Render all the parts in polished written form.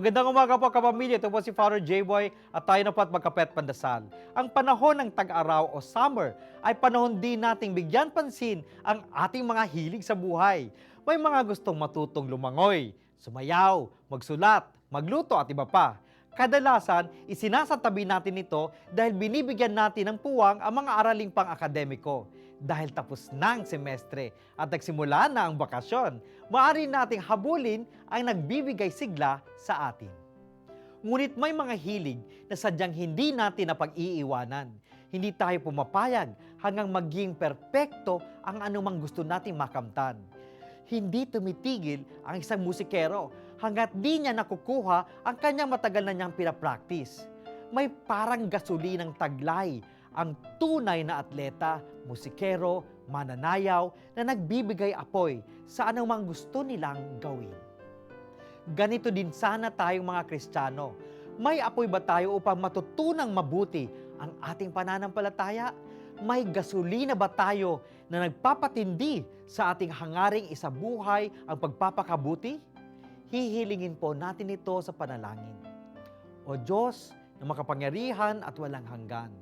Magandang umaga po kapamilya. Ito po si Father J-Boy at tayo na po at magkapet pandasal. Ang panahon ng tag-araw o summer ay panahon din nating bigyan pansin ang ating mga hilig sa buhay. May mga gustong matutong lumangoy, sumayaw, magsulat, magluto at iba pa. Kadalasan, isinasatabi natin ito dahil binibigyan natin ng puwang ang mga araling pang-akademiko. Dahil tapos na ang semestre at nagsimula na ang bakasyon, maaari nating habulin ang nagbibigay sigla sa atin. Ngunit may mga hilig na sadyang hindi natin napag-iiwanan. Hindi tayo pumapayag hanggang maging perpekto ang anumang gusto nating makamtan. Hindi tumitigil ang isang musikero hanggat di niya nakukuha ang kanyang matagal na niyang pinapractice. May parang gasolinang taglay ang tunay na atleta, musikero, mananayaw na nagbibigay apoy sa anumang gusto nilang gawin. Ganito din sana tayong mga Kristiyano. May apoy ba tayo upang matutunang mabuti ang ating pananampalataya? May gasolina ba tayo na nagpapatindi sa ating hangaring isabuhay ang pagpapakabuti? Hihilingin po natin ito sa panalangin. O Diyos na makapangyarihan at walang hanggan,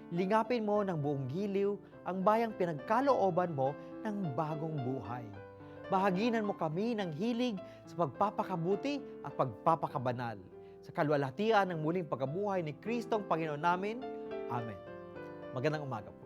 lingapin mo ng buong giliw ang bayang pinagkalooban mo ng bagong buhay. Bahaginan mo kami ng hilig sa pagpapakabuti at pagpapakabanal. Sa kalwalhatian ng muling pagkabuhay ni Kristong Panginoon namin. Amen. Magandang umaga po.